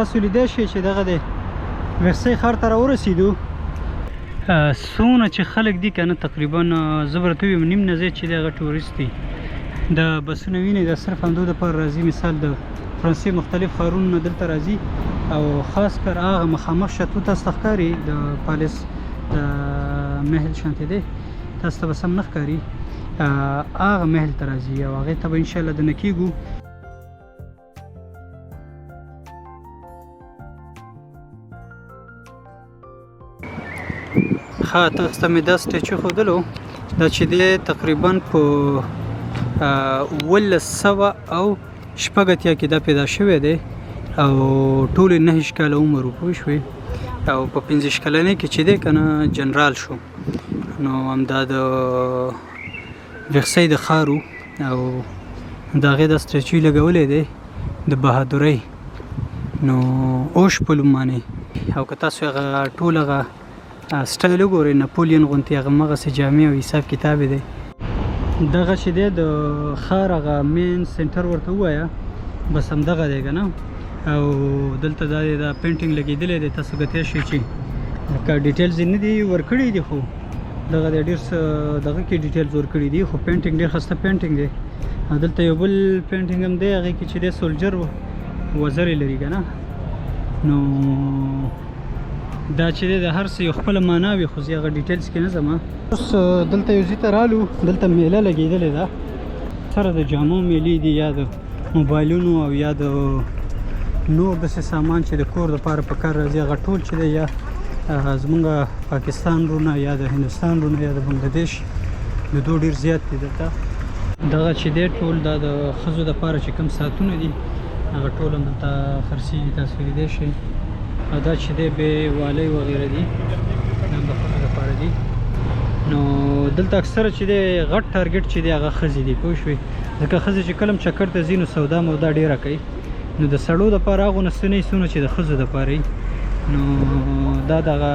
تاسو لیدای شئ چې دغه د ورسای ښار ته راورسېدو. څومره چې خلک دي که نه تقریبا زه به راته ووایم نیم نه زیات چې دی هغه ټوریست دي. د بسونه وینئ دا صرف همدو دپاره راځي، مثال د فرانسې مختلف ښارونو نه دلته راځي او خاص کر هغه مخامخ شاتو تاسو ته ښکاري د پالیس د محل شانتې دی، تاسو ته به سم نه ښکاري، هغه محل ته راځي او هغې ته به انشاءالله دننه کېږو. ښه تاسو ته مې دا سټیچو ښودلو، دا چې دی تقریبا په 1986 کې دا پیدا شوی دی او ټول 9 کاله عمر و، پوه شوې، او په 15 کلنۍ کې چې دی که نه جنرال شو. نو همدا د ورسای د ښار و او د هغې دا سټیچو یې لګولی دی د بهادرۍ، نو اوش په لوم باندې. او که تاسو هغه ټول هغه سټایل وګورئ ناپولیون غوندې هغسې جامې او حساب کتاب یې دی. دغه چې دی د ښار هغه مین سنټر ورته ووایه، بس همدغه دی که نه. او دلته دا دی دا پینټینګ لګېدلی دی، تاسو کتلی شئ چې لکه ډیټیلز یې نه دي ورکړي دي، خو دغه دی ډېر څه دغه کې ډیټیلز ورکړي دي، خو پینټینګ ډېر ښایسته پینټینګ دی. او دلته یو بل پینټینګ هم دی، هغې کې چې دی سولجر وزرې لري که نه. نو دا چې دی د هر څه یو خپله معنا وي، خو زه هغه ډیټیلز کې نه ځم. اوس دلته یو ځای ته رالو، دلته میله لګېدلې ده، سره د جامو میلې دي یا د موبایلونو او یا د نور داسې سامان چې د کور دپاره په کار راځي، هغه ټول چې دی یا زمونږ پاکستان رونه یا د هندوستان رونه یا د بنګلادیش د دو ډېر زیات دي دلته. دغه چې دی ټول دا د ښځو دپاره چې کوم ساعتونه دي هغه ټول هم دلته خرڅېږي، تاسو لیدی شئ. او دا چې دی بې والۍ وغیره دي، دا هم د ښځو دپاره دي. نو دلته اکثره چې دی غټ ټارګټ چې دی هغه ښځې دي، پوه شوې، ځکه ښځې چې کله هم چکر ته ځي نو سودا مودا ډېره کوي. نو د سړو دپاره هغونه څه نه وي څونه چې د ښځو دپاره وي. نو دا دغه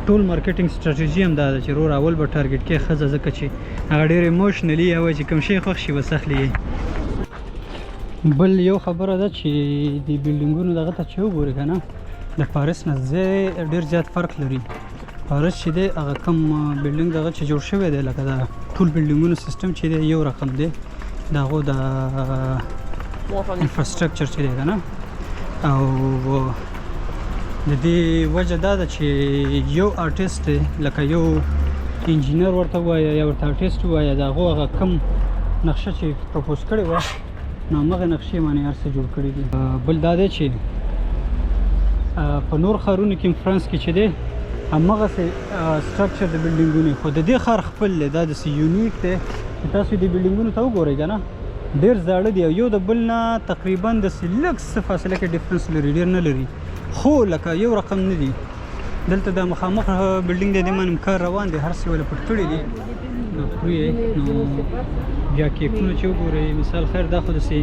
ټول مارکیټینګ سټراټیجي هم دا ده چې رور اول به ټارګټ کې ښځه، ځکه چې هغه ډېر ایموشنلي یا وایي چې کوم شی خوښ شي بس اخلي یې. بل یو خبره ده چې د بلډینګونو دغه ته چې وګورې که نه، د پاریس نه ډېر زیات فرق لري. پاریس چې دی هغه کوم بلډینګ دغه چې جوړ شوی دی، لکه دا ټول بلډینګونو سیستم چې دی یو رقم دی، د هغو د انفراسټرکچر چې دی که نه. او د دې وجه دا ده چې یو آرټیسټ دی، لکه یو انجینر ورته ووایه یا ورته آرټیسټ ووایه، د هغو هغه کوم نقشه چې پروپوز کړې وه نو همغه نقشې باندې هر څه جوړ کړي دي. بل دا دی چې په نور ښارونو کې فرانس کې چې دی همغسې سټرکچر د بلډینګونو، خو د دې ښار خپل دی، دا داسې یونیک دی چې تاسو دې بلډینګونو ته وګورئ که نه، ډېر زاړه دي او یو د بل نه تقریبا داسې لږ څه فاصله کې ډفرنس لري، ډېر نه لري، خو لکه یو رقم نه دي. دلته د مخامخ بلډینګ دی، د باندې کار روان دی، هر څه ولې پټ کړي دي. نو خوري نو بیا کیکونه چې وګورئ، مثال خیر دا خو داسې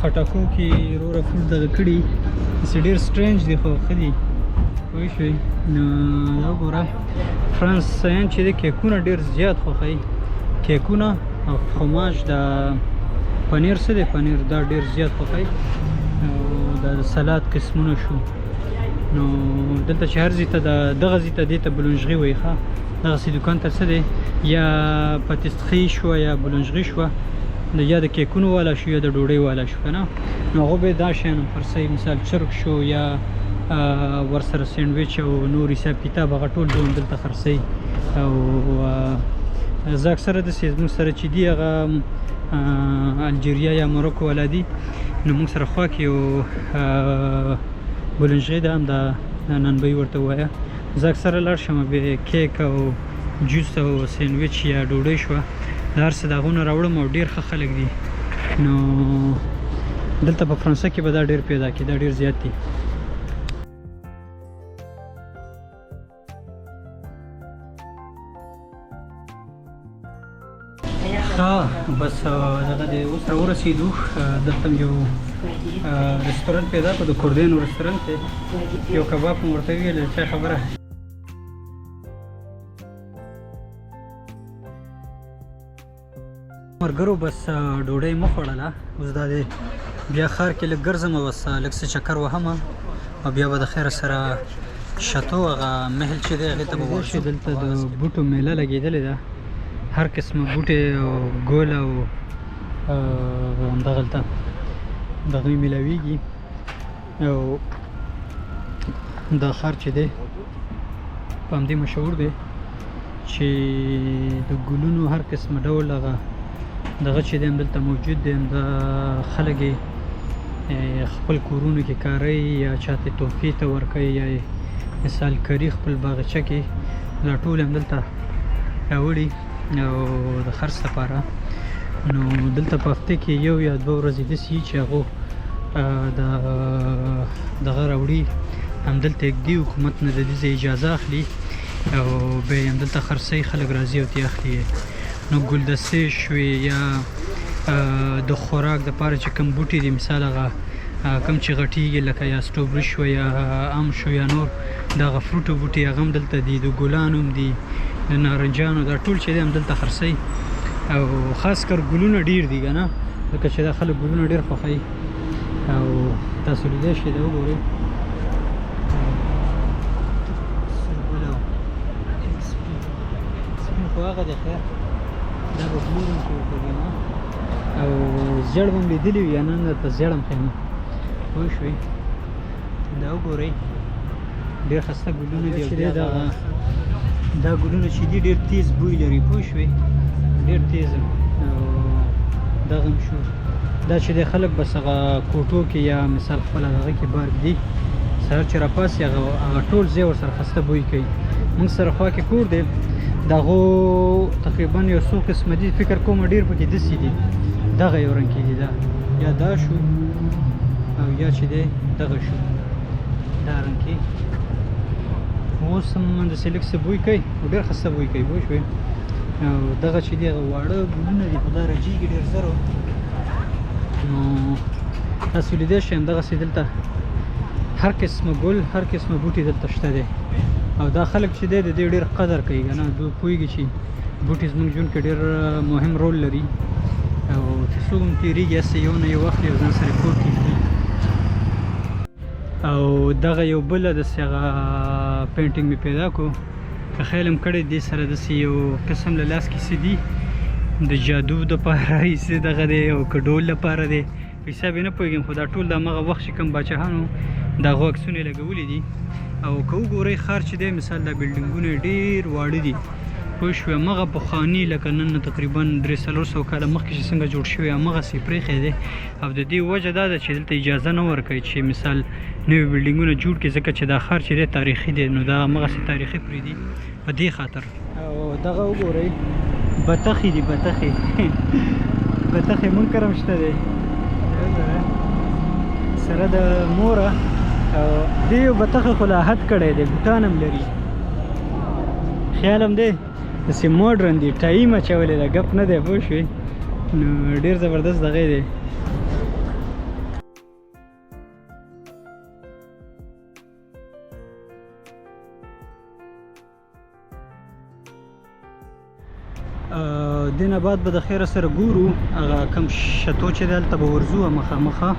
خټکو کې وروره فول دغه کړي، داسې ډېر سټرینج دي خو ښه دي، پوه شوئ. نو دا وګوره فرانسیان چې دی کیکونه ډېر زیات خوښوي، کیکونه او فروماج، د پنیر څه دی پنیر دا ډېر زیات خوښوي، او دا د سلاد قسمونه شو. نو دلته چې هر ځای ته دغه ځای ته دې ته بلونژغي وایي، ښه دغسې دوکان ته څه دی یا پاتیسخي شوه یا بلونژغي شوه، یا د کیکونو والا شو یا د ډوډۍ والا شو که نه. نو هغوی به یې دا شیان هم خرڅوي، مثال چرګ شو یا ورسره سینډویچ او نور حساب کتاب، هغه ټول ډول دلته خرڅوي. او زه اکثره داسې زموږ سره چې دي هغه الجیریا یا مروکو والا دي، نو موږ سره خوا کې یو بلونژغي ده، هم دا نانبوي ورته ووایه، زه اکثره لاړ شم بیا کیک او جوس او سینډویچ یا ډوډۍ شوه، دا هر څه د هغو نه راوړم او ډېر ښه خلک دي. نو دلته په فرانسه کې به دا ډېر پیدا کړي، دا ډېر زیات دي. بس دغه دی اوس راورسېدو، دلته یو رستورانت پیدا کړو، د کوردینو رستورانت دی، یو کباب مو ورته وویل د چا خبره. ملګرو بس ډوډۍ مو خوړله، اوس دا دی بیا ښار کې لږ ګرځم او بس لږ څه چکر وهم او بیا به د خیر سره شتو هغه محل چې دی هغې ته به ورشو. دلته د بوټو میله لګېدلې ده، هر قسمه بوټې او ګل او همدغلته دغه میلاویږي. او دا ښار چې دی په همدې مشهور دی چې د ګلونو هر قسمه ډول هغه دغه چې دی همدلته موجود دی. همدا خلک یې خپل کورونو کې کاروي یا چاته تحفې ته ورکوي یا مثال کري خپل باغچه کې، دا ټول همدلته راوړي او د خرڅ لپاره. نو دلته په هفته کې یو یا دوه ورځې داسې وي چې هغو دغه راوړي، همدلته ږدي، حکومت نه د دې اجازه اخلي او بیا یې همدلته خرڅوي، خلک راځي او ترې اخلي. نو ګلدستې شوې یا د خوراک دپاره چې کوم بوټي دي، مثال هغه کوم چې غټیږي لکه یا سټروبري شو یا ام شو یا نور دغه فروټو بوټي هغه هم دلته دي، د ګلانو هم دي، د نارنجانو، دا ټول چې دی همدلته خرڅوي. او خاص کر ګلونه ډیر دي که نه، ځکه چې دا خلک ګلونه ډیر خوښوي. او تاسو لیدلی شئ دا وګورئ سپین خو هغه دی خیر دا به پلورونکي ورته وي او زیړ به هم لیدلي وي، یا نن درته زیړ هم ښیم پوه شوې. دا وګورئ ډېر ښایسته ګلونه دي. دا ګلونه چې دي ډېر تیز بوی لري پوه شوې، ډېر تیز. او دغه هم شو دا چې دی خلک بس هغه کوټو کې یا مثال خپل هغه کې بار ږدي، سهار چې راپاسي هغه ټول ځای ورسره ښایسته بوی کوي. موږ سره خوا کې کور دی، د هغو تقریبا یو څو قسمه دي، فکر کوم ډېر پکې داسې دي دغه یو رنګ کې دي، دا یا دا شو او یا چې دی دغه شو دا رنګ کې. اوس هم داسې لږ څه بوی کوي او ډېر ښایسته بوی کوي پوه شوې. او دغه چې دی هغه واړه ګلونه دي، خو دا رجیږي ډېر زر. نو تاسو لیدلی شئ همدغسې دلته هر قسمه ګل هر قسمه بوټي دلته شته دی. او دا خلک چې دی د دې ډېر قدر کوي که نه، دوی پوهېږي چې بوټي زموږ ژوند کې ډېر مهم رول لري او چې څوک هم تېرېږي هسې یو نه یو اخلي او ځان سره کور کې ږدي. او دغه یو بله داسې هغه پینټینګ مې پیدا کړو، که خیال هم کړی دې سره داسې یو قسم له لاس کیسې دي د جادو دپاره ایسې دغه دی او که ډول لپاره دی، په حساب یې نه پوهېږم، خو دا ټول د همغه وخت چې کوم باچاهانو د هغو عکسونه یې لګولي دي. او که وګورئ ښار چې دی مثال دا بلډینګونه ډېر واړه دي پوه شوې، همغه پخواني لکه نن تقریبا 300-400 کاله مخکې چې څنګه جوړ شوی همغسې پرېښی دی. او د دې وجه دا ده چې دلته اجازه نه ورکوي چې مثال نوي بلډینګونه جوړ کړي، ځکه چې دا ښار چې دی تاریخي دی، نو دا همغسې تاریخي پرېږدي په دې خاطر. او دغه وګورئ بطخې دي، بطخې بطخې مونږ کره هم شته دی سره د موره. او دې یو بطخه خو لا حد کړی دی، بوټان هم لري، خیال هم دی داسې موډرن دي، ټایم اچولی ده، ګپ نه دی پوه شوې. نو ډېر زبردست دغه دی. دې نه بعد به د خیره سره ګورو هغه کوم شتو چې دی هلته به ورځو مخامخه